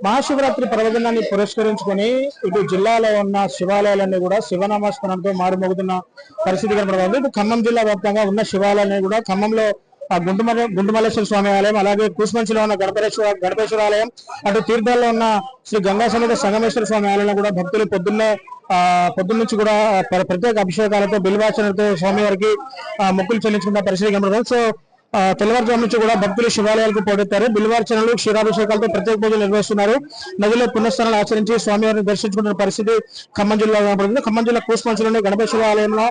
మహాశివరాత్రి పర్వదినాన్ని పురస్కరించుకొని ఇటు జిల్లాలో ఉన్న శివాలయాలన్నీ కూడా శివనామస్మరణంతో మారుమోగుతున్న పరిస్థితి కనబడుతుంది. ఇటు ఖమ్మం జిల్లా వ్యాప్తంగా ఉన్న శివాలయాన్ని కూడా ఖమ్మంలో గుండుమల్లేశ్వర స్వామి ఆలయం, అలాగే కూసుమంచిలో ఉన్న గణపేశ్వర ఆలయం, అటు తీర్థాల్లో ఉన్న శ్రీ గంగా సమేత సంగమేశ్వర స్వామి ఆలయంలో కూడా భక్తులు పొద్దున్నుంచి కూడా ప్రత్యేక అభిషేకాలతో బిల్వార్చనతో స్వామివారికి మొక్కులు చెల్లించుకున్న పరిస్థితి కనబడుతుంది. సో తెల్లవారుజాము నుంచి కూడా భక్తులు శివాలయాలకు పోటెత్తారు. బిల్వార్చనలు క్షీరాభిషేకాలతో ప్రత్యేక పూజలు నిర్వహిస్తున్నారు. నదిలో పుణ్యస్నానాలు ఆచరించి స్వామివారిని దర్శించుకున్న పరిస్థితి ఖమ్మం జిల్లా కనబడుతుంది. ఖమ్మం జిల్లా కూసుమంచిలోని గణపేశ్వర ఆలయంలో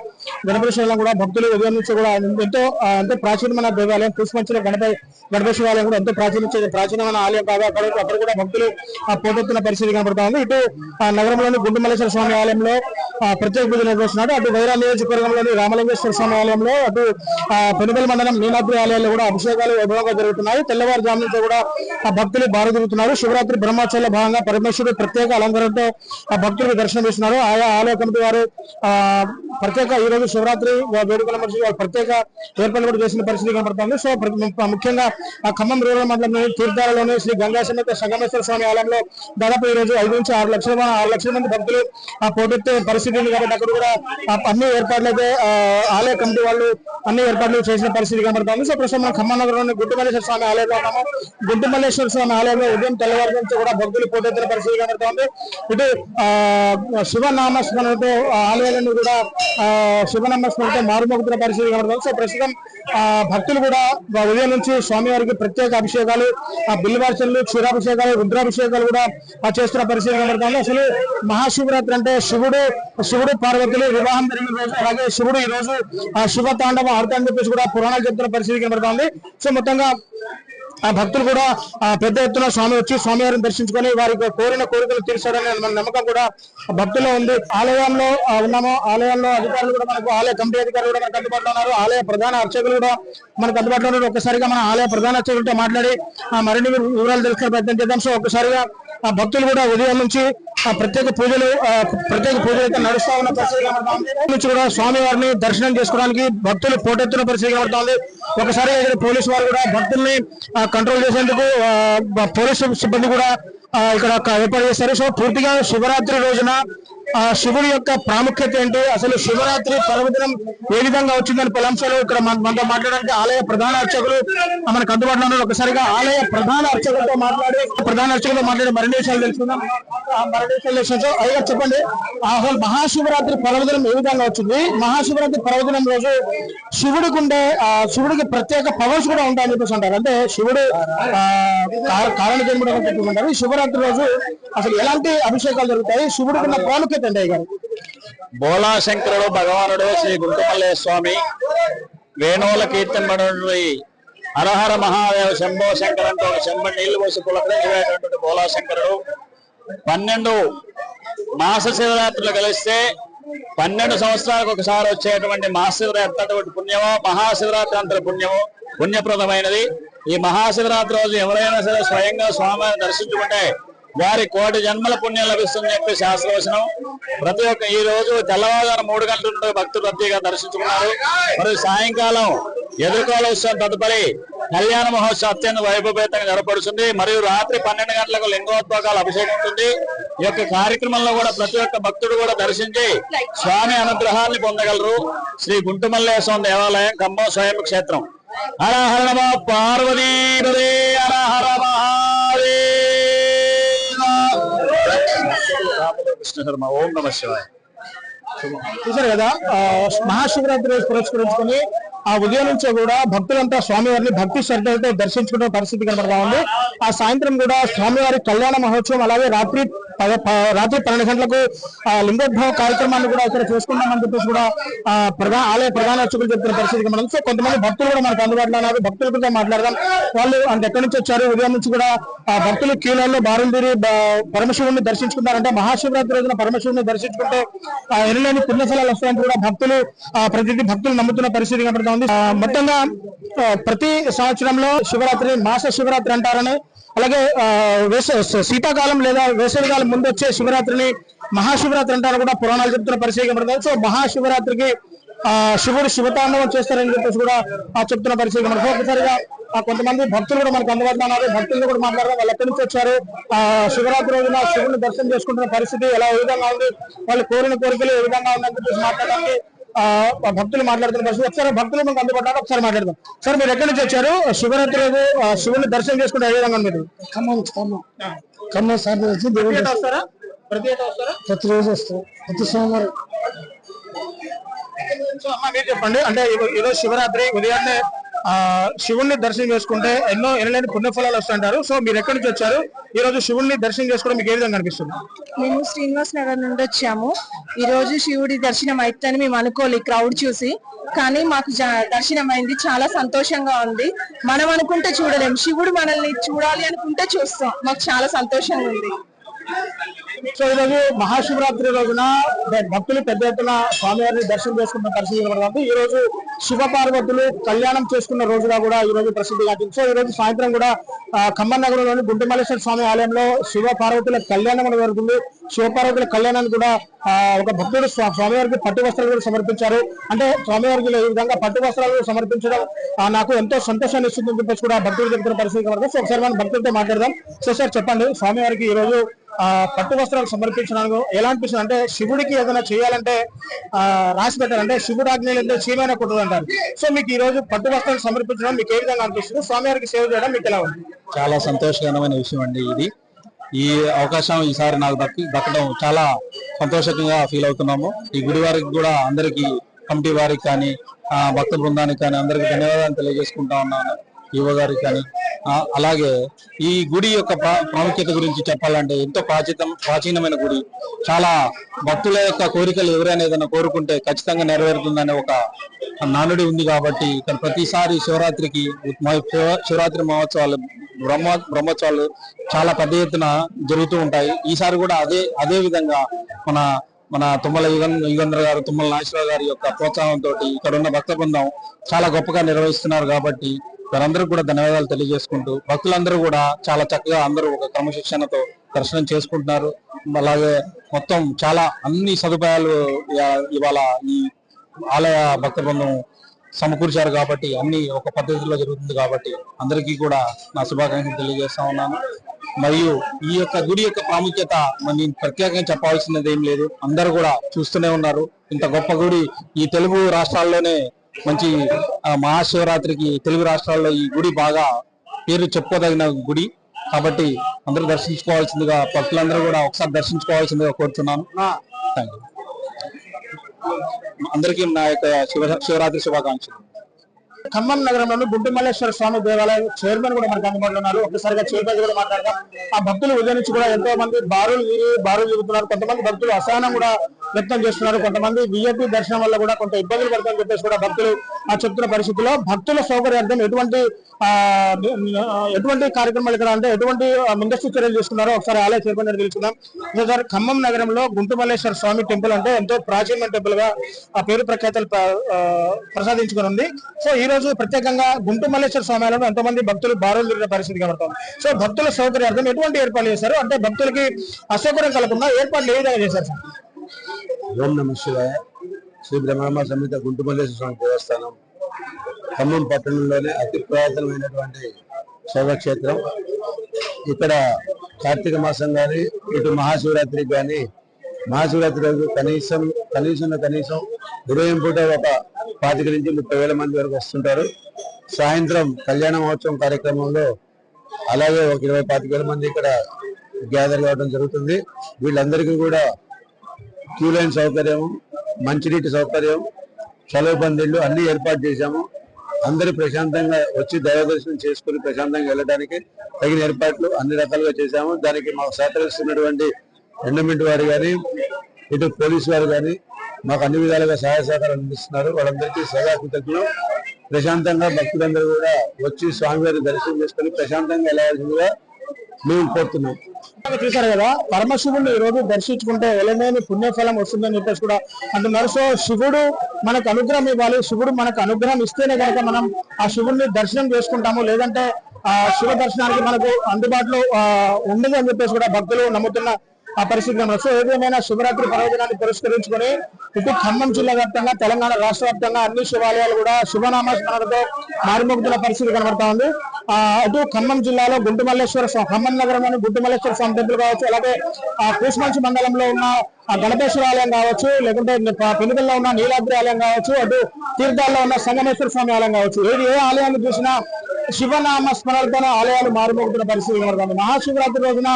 కూడా భక్తులు ఉదయం నుంచి కూడా ఎంతో ప్రాచీనమైన దేవాలయం కూసుమంచిలో గణపేశ్వర ఆలయం కూడా ఎంతో ప్రాచీనమైన ఆలయం కాబట్టి అక్కడ కూడా భక్తులు పోటెత్తున్న పరిస్థితి కనబడుతా ఉంది. ఇటు నగరంలోని గుండుమల్లేశ్వర స్వామి ఆలయంలో ప్రత్యేక పూజలు నిర్వహిస్తున్నారు. అటు వైరా నియోజకవర్గంలోని రామలింగేశ్వర స్వామి ఆలయంలో, అటు పెనుగల్ మండలం నీలాద్రి ఆలయాల్లో కూడా అభిషేకాలు వైభవంగా జరుగుతున్నాయి. తెల్లవారుజాము నుంచి కూడా భక్తులు బారుదిరుగుతున్నారు. శివరాత్రి బ్రహ్మోత్సవాల భాగంగా పరమేశ్వరుడు ప్రత్యేక అలంకరణతో భక్తులకు దర్శనం ఇస్తున్నారు. ఆయా ఆలయ కమిటీ వారు ప్రత్యేక ఈ రోజు శివరాత్రి వేడుకల మధ్య ప్రత్యేక ఏర్పాట్లు కూడా చేసిన పరిస్థితి కనబడుతుంది. సో ముఖ్యంగా ఖమ్మం రూరల్ మండలంలోని తీర్థాలలోని శ్రీ గంగా సమేత సంగమేశ్వర స్వామి ఆలయంలో దాదాపు ఈ రోజు 5 నుంచి 6 లక్షల మంది భక్తులు పోటెత్తే పరిస్థితి ఉంది. కాబట్టి అక్కడ కూడా అన్ని ఏర్పాట్లు అయితే ఆలయ కమిటీ వాళ్ళు అన్ని ఏర్పాట్లు చేసిన పరిస్థితి కనబడుతుంది. సో ప్రస్తుతం మనం ఖమ్మం నగరంలోని గుంటుమల్లేశ్వర స్వామి ఆలయంలో ఉన్నాము. గుంటుమల్లేశ్వర స్వామి ఆలయంలో ఉదయం తెల్లవారు నుంచి కూడా భక్తులు పోటెత్తిన పరిస్థితి కనబడుతుంది. ఇటు శివనామస్మరణతో ఆలయాలను కూడా శివనామస్మరణతో మారుమోగుతున్న పరిస్థితి కనబడుతుంది. సో ప్రస్తుతం భక్తులు కూడా ఉదయం నుంచి స్వామివారికి ప్రత్యేక అభిషేకాలు, బిల్వార్చనలు, క్షీరాభిషేకాలు, రుద్రాభిషేకాలు కూడా చేస్తున్న పరిస్థితి కనబడుతుంది. అసలు మహాశివరాత్రి అంటే శివుడు పార్వతులు వివాహం జరిగిన రోజు, అలాగే శివుడు ఈ రోజు శివ తాండవం ఆడుతాడని చెప్పేసి కూడా పురాణాలు చెప్తున్న పరిస్థితి కనబడుతుంది. సో మొత్తంగా భక్తులు కూడా పెద్ద ఎత్తున స్వామివారిని దర్శించుకొని వారికి కోరిన కోరికలు తీర్చారనే మన నమ్మకం కూడా భక్తుల్లో ఉంది. ఆలయంలో ఉన్నాము. ఆలయంలో అధికారులు కూడా మనకు, ఆలయ కమిటీ అధికారులు కూడా మనకు అందుబాటులో ఉన్నారు. ఆలయ ప్రధాన అర్చకులు కూడా మనకు అందుబాటులో ఉన్నారు. ఒక్కసారిగా మన ఆలయ ప్రధాన అర్చకులతో మాట్లాడి మరిన్ని వివరాలు తెలుసుకునే ప్రయత్నం చేద్దాం. సో ఒక్కసారిగా భక్తులు కూడా ఉదయం నుంచి ప్రత్యేక పూజలు అయితే నడుస్తా ఉన్న పరిస్థితి నుంచి కూడా స్వామివారిని దర్శనం చేసుకోవడానికి భక్తులు పోటెత్తున్న పరిస్థితి కనబడుతోంది. ఒకసారి పోలీసు వారు కూడా భక్తుల్ని కంట్రోల్ చేసేందుకు పోలీసు సిబ్బంది కూడా ఇక్కడ ఏర్పాటు చేస్తారు. సో పూర్తిగా శివరాత్రి రోజున శివుడి యొక్క ప్రాముఖ్యత ఏంటి, అసలు శివరాత్రి పర్వదినం ఏ విధంగా వచ్చిందని పలు అంశాలు ఇక్కడ మనతో మాట్లాడడానికి ఆలయ ప్రధాన అర్చకులు మనకు అందుబాటులో ఉన్నారు. ఒకసారిగా ఆలయ ప్రధాన అర్చకులతో మాట్లాడి మరిన్ని విషయాలు తెలుసుకుందాం. అయ్యా చెప్పండి, అసలు మహాశివరాత్రి పర్వదినం ఏ విధంగా వచ్చింది? మహాశివరాత్రి పర్వదినం రోజు శివుడికి ప్రత్యేక పవర్స్ కూడా ఉంటాయని చెప్పేసి అంటారు. అంటే శివుడు కారణ జన్ముడు అని చెప్పుకుంటారు. శివరాత్రి రోజు అసలు ఎలాంటి అభిషేకాలు జరుగుతాయి, శివుడికి ఉన్న ప్రాముఖ్యత ఏంటి గారు? బోళాశంకరుడు భగవానుడు శ్రీ గుంటుమల్లేశ్వర స్వామి వేణువుల కీర్తనబడి హరహర మహాదేవ శంభో శంకరంతో శంభ నీళ్లు పోసి పులకరించేటువంటి బోళాశంకరుడు 12 మాస శివరాత్రులు కలిస్తే 12 సంవత్సరాలకు ఒకసారి వచ్చేటువంటి మహాశివరాత్రి అటువంటి పుణ్యమో, మహాశివరాత్రి అంతటి పుణ్యప్రదమైనది. ఈ మహాశివరాత్రి రోజు ఎవరైనా సరే స్వయంగా స్వామిని దర్శించుకుంటే వారి 1,000,000 జన్మల పుణ్యం లభిస్తుంది చెప్పి శాస్త్రవచనం. ప్రతి ఒక్క ఈ రోజు తెల్లవారుజామున 3 గంటల నుండి భక్తులు రద్దీగా దర్శించుకున్నారు. మరియు సాయంకాలం ఎదుర్కోవాల్సిన తదుపరి కళ్యాణ మహోత్సవం అత్యంత వైభవేతంగా జరపడుతుంది. మరియు రాత్రి 12 గంటలకు లింగోద్భోగాల అభిషేకం ఉంటుంది. ఈ యొక్క కార్యక్రమంలో కూడా ప్రతి ఒక్క భక్తుడు కూడా దర్శించి స్వామి అనుగ్రహాన్ని పొందగలరు. శ్రీ గుంటుమల్లేశ్వర దేవాలయం, ఖమ్మం స్వయం క్షేత్రం. హర హర నమో పార్వతీ హర హర మహాదేవ. కృష్ణ శర్మ. ఓం నమ శివాయ. చూసారు కదా, మహాశివరాత్రి రోజు పురస్కరించుకొని ఉదయం నుంచే కూడా భక్తులంతా స్వామివారిని భక్తి శ్రద్ధలతో దర్శించుకునే పరిస్థితి కనబడతా ఉంది. స్వాయంత్రం కూడా స్వామివారి కళ్యాణ మహోత్సవం, అలాగే రాత్రి 12 గంటలకు లింగోద్భవ కార్యక్రమాన్ని కూడా ఇక్కడ చేసుకుంటామని చెప్పేసి కూడా ఆలయ ప్రధాన అర్చకులు చెప్తున్న పరిస్థితి కనబడుతుంది. సో కొంతమంది భక్తులు కూడా మనకు అందుబాటులో ఉన్నారు. భక్తుల గురించి మాట్లాడదాం. వాళ్ళు అంటే ఎక్కడి నుంచి వచ్చారు, ఉదయం నుంచి కూడా భక్తులు క్యూలలో బారుందీరి పరమశివుడిని దర్శించుకుంటారంటే మహాశివరాత్రి రోజున పరమశివుడిని దర్శించుకుంటే ఎనలేని పుణ్యఫలాలు వస్తాయని కూడా భక్తులు నమ్ముతున్న పరిస్థితి కనబడుతుంది. మొత్తంగా ప్రతి సంవత్సరంలో శివరాత్రి మాస శివరాత్రి అంటారని, అలాగే శీతాకాలం లేదా వేసవికాలం ముందు వచ్చే శివరాత్రిని మహాశివరాత్రి అంటారు కూడా పురాణాలు చెప్తున్న పరిస్థితి కనబడుతుంది. సో మహాశివరాత్రికి శివుడు శివతాండవం చేస్తారని చెప్పేసి కూడా చెప్తున్న పరిస్థితి మనకు. ఒకసారిగా కొంతమంది భక్తులు కూడా మనకు అందుబాటులో ఉన్నారు. భక్తులు కూడా మాట్లాడదాం, వాళ్ళు ఎక్కడి నుంచి వచ్చారు, శివరాత్రి రోజున శివుని దర్శనం చేసుకుంటున్న పరిస్థితి ఏ విధంగా ఉంది, వాళ్ళు కోరిన కోరికలు ఏ విధంగా ఉందని చెప్పేసి మాట్లాడడానికి భక్తులు మాట్లాడుతున్న పరిస్థితి. ఒకసారి భక్తులు మనకు అందుబాటులో ఒకసారి మాట్లాడదాం. సార్, మీరు ఎక్కడి నుంచి వచ్చారు? శివరాత్రి రోజు శివుని దర్శనం చేసుకుంటే ఏ విధంగా మీరు? ఖమ్మం సార్ వస్తారా? ప్రతిరోజు వస్తాం, ప్రతి సోమవారం. మీరు చెప్పండి, అంటే ఈరోజు శివరాత్రి ఉదయాన్నే శివుణ్ణి దర్శనం చేసుకుంటే ఎన్నలేని పుణ్యఫలాలు వస్తుంటారు. సో మీరు ఎక్కడి నుంచి వచ్చారు? ఈ రోజు శివుణ్ణి దర్శనం చేసుకోవడం మీకు ఏ విధంగా అనిపిస్తుంది? మేము శ్రీనివాస్ నగర్ నుండి వచ్చాము. ఈ రోజు శివుడి దర్శనం అయితేని మేము అనుకోలేదు క్రౌడ్ చూసి, కానీ మాకు దర్శనం అయింది. చాలా సంతోషంగా ఉంది. మనం అనుకుంటే చూడలేం, శివుడు మనల్ని చూడాలి అనుకుంటే చూస్తాం. మాకు చాలా సంతోషంగా ఉంది. సో ఈరోజు మహాశివరాత్రి రోజున భక్తులు పెద్ద ఎత్తున స్వామివారిని దర్శనం చేసుకున్న పరిస్థితి కనబడుతుంది. ఈ రోజు శివ పార్వతులు కళ్యాణం చేసుకున్న రోజుగా కూడా ఈ రోజు ప్రసిద్ధి గాంచింది. సో ఈ రోజు సాయంత్రం కూడా ఖమ్మం నగరంలోని గుంటుమల్లేశ్వర స్వామి ఆలయంలో శివ పార్వతుల కళ్యాణం కూడా జరుగుతుంది. శివ పార్వతుల కళ్యాణాన్ని కూడా ఒక భక్తుడు స్వామివారికి పట్టు వస్త్రాలు కూడా సమర్పించారు. అంటే స్వామివారికి ఈ విధంగా పట్టు వస్త్రాలు సమర్పించడం నాకు ఎంతో సంతోషాన్ని ఇస్తుందని చెప్పేసి కూడా భక్తులు చెప్తున్న పరిస్థితి కనబడుతుంది. సో ఒకసారి మనం భక్తులతో మాట్లాడదాం. సో సార్ చెప్పండి, స్వామివారికి ఈ రోజు పట్టు వస్త్రాలు సమర్పించడానికి ఎలా అనిపిస్తుంది? అంటే శివుడికి ఏదైనా చేయాలంటే రాసి పెట్టాలంటే శివుడు ఆజ్ఞలు చీమైన కుట్టదు అంటారు. సో మీకు ఈ రోజు పట్టు వస్త్రాలు సమర్పించడం మీకు ఏ విధంగా అనిపిస్తుంది? స్వామివారికి సేవ చేయడం మీకు ఎలా ఉంది? చాలా సంతోషకరమైన విషయం అండి ఇది. ఈ అవకాశం ఈసారి నాకు దక్కడం చాలా సంతోషంగా ఫీల్ అవుతున్నాము. ఈ గుడి వారికి కూడా అందరికి, కమిటీ వారికి కానీ, భక్త బృందానికి కానీ అందరికి ధన్యవాదాలు తెలియజేసుకుంటా ఉన్నాను. ఈవో గారికి కానీ. అలాగే ఈ గుడి యొక్క ప్రాముఖ్యత గురించి చెప్పాలంటే ఎంతో ప్రాచీనమైన గుడి. చాలా భక్తుల యొక్క కోరికలు ఎవరైనా ఏదైనా కోరుకుంటే ఖచ్చితంగా నెరవేరుతుందనే ఒక నానుడి ఉంది. కాబట్టి ఇక్కడ ప్రతిసారి శివరాత్రికి శివరాత్రి మహోత్సవాలు బ్రహ్మోత్సవాలు చాలా పెద్ద ఎత్తున జరుగుతూ ఉంటాయి. ఈసారి కూడా అదే విధంగా మన తుమ్మల యుగేంద్ర గారు, తుమ్మల నాగేశ్వరరావు గారి యొక్క ప్రోత్సాహంతో ఇక్కడ ఉన్న భక్త బృందం చాలా గొప్పగా నిర్వహిస్తున్నారు. కాబట్టి వారందరూ కూడా ధన్యవాదాలు తెలియజేసుకుంటూ భక్తులందరూ కూడా చాలా చక్కగా అందరూ ఒక క్రమశిక్షణతో దర్శనం చేసుకుంటున్నారు. అలాగే మొత్తం చాలా అన్ని సదుపాయాలు ఇవాళ ఈ ఆలయ భక్త బృందం సమకూర్చారు. కాబట్టి అన్ని ఒక పద్ధతిలో జరుగుతుంది. కాబట్టి అందరికీ కూడా నా శుభాకాంక్షలు తెలియజేస్తా ఉన్నాను. మరియు ఈ యొక్క గుడి యొక్క ప్రాముఖ్యత నేను ప్రత్యేకంగా చెప్పాల్సినది ఏం లేదు, అందరూ కూడా చూస్తూనే ఉన్నారు. ఇంత గొప్ప గుడి ఈ తెలుగు రాష్ట్రాల్లోనే మంచి మహాశివరాత్రికి తెలుగు రాష్ట్రాల్లో ఈ గుడి బాగా పేరు చెప్పుకోదగిన గుడి. కాబట్టి అందరూ దర్శించుకోవాల్సిందిగా, భక్తులందరూ కూడా ఒకసారి దర్శించుకోవాల్సిందిగా కోరుతున్నాను. Thank you. అందరికీ నా యొక్క శివరాత్రి శుభాకాంక్షలు. ఖమ్మం నగరంలోని గుంటుమల్లేశ్వర స్వామి దేవాలయం చైర్మన్ కూడా మనకు అందుబాటులో ఉన్నారు. ఒకసారిగా చైర్మన్ కూడా మాట్లాడదాం. ఆ భక్తులు ఉదయం నుంచి కూడా ఎంతో మంది బారులు తిరుగుతున్నారు. కొంతమంది భక్తులు అసహనం కూడా వ్యక్తం చేస్తున్నారు. కొంతమంది విఐపి దర్శనం వల్ల కూడా కొంత ఇబ్బందులు పడతాయని చెప్పేసి కూడా భక్తులు చెప్తున్న పరిస్థితుల్లో భక్తుల సౌకర్యార్థం ఎటువంటి కార్యక్రమాలు ఇక్కడ అంటే ఎటువంటి ముందస్తు చర్యలు తీసుకున్నారో ఒకసారి ఆలయ చైర్మన్ తెలుసుకుందాం. సార్, ఖమ్మం నగరంలో గుంటుమల్లేశ్వర స్వామి టెంపుల్ అంటే ఎంతో ప్రాచీనమైన టెంపుల్ గా ఆ పేరు ప్రఖ్యాతలు ప్రసాదించుకుని ఉంది. సో ఈ రోజు ప్రత్యేకంగా గుంటుమల్లేశ్వర స్వామి ఆలయంలో ఎంతో మంది భక్తులు బారులు తిరిగిన పరిస్థితి కనబడుతుంది. సో భక్తుల సౌకర్యార్థం ఎటువంటి ఏర్పాట్లు చేశారు? అంటే భక్తులకి అసౌకర్యం కలగకుండా ఏర్పాట్లు ఏ విధంగా చేశారు సార్? ఓం నమః శివాయ. శ్రీ బ్రహ్మ సమేత గుంటుమల్లేశ్వర స్వామి దేవస్థానం ఖమ్మం పట్టణంలోనే అతి పురాతనమైనటువంటి శైవక్షేత్రం. ఇక్కడ కార్తీక మాసం కానీ, ఇటు మహాశివరాత్రికి కానీ, మహాశివరాత్రి రోజు కనీసం ఉదయం పూట ఒక 25 నుంచి 30,000 మంది వరకు వస్తుంటారు. సాయంత్రం కళ్యాణ మహోత్సవం కార్యక్రమంలో అలాగే ఒక 20-25,000 మంది ఇక్కడ గ్యాదర్ కావడం జరుగుతుంది. వీళ్ళందరికీ కూడా క్యూ లైన్ సౌకర్యం, మంచినీటి సౌకర్యం, సెలవు పందిళ్లు అన్ని ఏర్పాటు చేశాము. అందరూ ప్రశాంతంగా వచ్చి దైవ దర్శనం చేసుకుని ప్రశాంతంగా వెళ్ళడానికి తగిన ఏర్పాట్లు అన్ని రకాలుగా చేశాము. దానికి మాకు సహకరిస్తున్నటువంటి ఎండోమెంట్ వారు కానీ, ఇటు పోలీసు వారు కానీ మాకు అన్ని విధాలుగా సహాయ సహకారాలు అందిస్తున్నారు. వాళ్ళందరికీ సదా కృతజ్ఞతలు. ప్రశాంతంగా భక్తులందరూ కూడా వచ్చి స్వామివారి దర్శనం చేసుకుని ప్రశాంతంగా వెళ్ళాల్సిందిగా మేము కోరుతున్నాం. చూసారు కదా, పరమశివుడిని ఈ రోజు దర్శించుకుంటే ఎలమేని పుణ్యఫలం వస్తుందని చెప్పేసి కూడా అంటున్నారు. సో శివుడు మనకు అనుగ్రహం ఇవ్వాలి. శివుడు మనకు అనుగ్రహం ఇస్తేనే కనుక మనం ఆ శివుడిని దర్శనం చేసుకుంటాము. లేదంటే ఆ శివ దర్శనానికి మనకు అందుబాటులో ఉండదు అని చెప్పేసి కూడా భక్తులు నమ్ముతున్న ఆ పరిస్థితి కనబడుతుంది. సో ఏదేమైనా శివరాత్రి పర్వదినాన్ని పురస్కరించుకొని ఇటు ఖమ్మం జిల్లా వ్యాప్తంగా తెలంగాణ రాష్ట్ర వ్యాప్తంగా అన్ని శివాలయాలు కూడా శివనామస్మరణతో మారుమోగుతున్న పరిస్థితి కనబడతా ఉంది. అటు ఖమ్మం జిల్లాలో గుంటుమల్లేశ్వర స్వామి, ఖమ్మం నగరంలోని గుంటుమల్లేశ్వర స్వామి టెంపుల్ కావచ్చు, అలాగే కూసుమంచి మండలంలో ఉన్న గణపేశ్వర ఆలయం కావచ్చు, లేకుంటే పెనుగల్లో ఉన్న నీలాద్రి ఆలయం కావచ్చు, అటు తీర్థాల్లో ఉన్న సంగమేశ్వర స్వామి ఆలయం కావచ్చు, ఏ ఆలయాన్ని చూసినా శివనామ స్మరణతో ఆలయాలు మారుమోగుతున్న పరిస్థితి కనబడుతుంది. మహాశివరాత్రి రోజున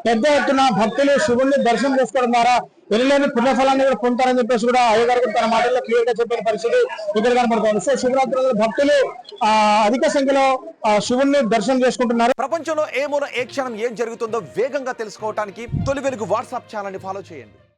పెద్ద ఎత్తున భక్తులు శివుణ్ణి దర్శనం చేసుకోవడం ద్వారా ఎనలేని పుణ్యఫలాన్ని కూడా పొందుతారని చెప్పేసి కూడా అయ్యగారు తన మాటల్లో క్లియర్ గా చెప్పిన పరిస్థితి ఇక్కడ కనబడుతుంది. సో శివరాత్రి రోజున భక్తులు అధిక సంఖ్యలో శివుణ్ణి దర్శనం చేసుకుంటున్నారు. ప్రపంచంలో ఏ మూల ఏ క్షణం ఏం జరుగుతుందో వేగంగా తెలుసుకోవడానికి తొలి వెలుగు వాట్సాప్ ఛానల్ ని ఫాలో చేయండి.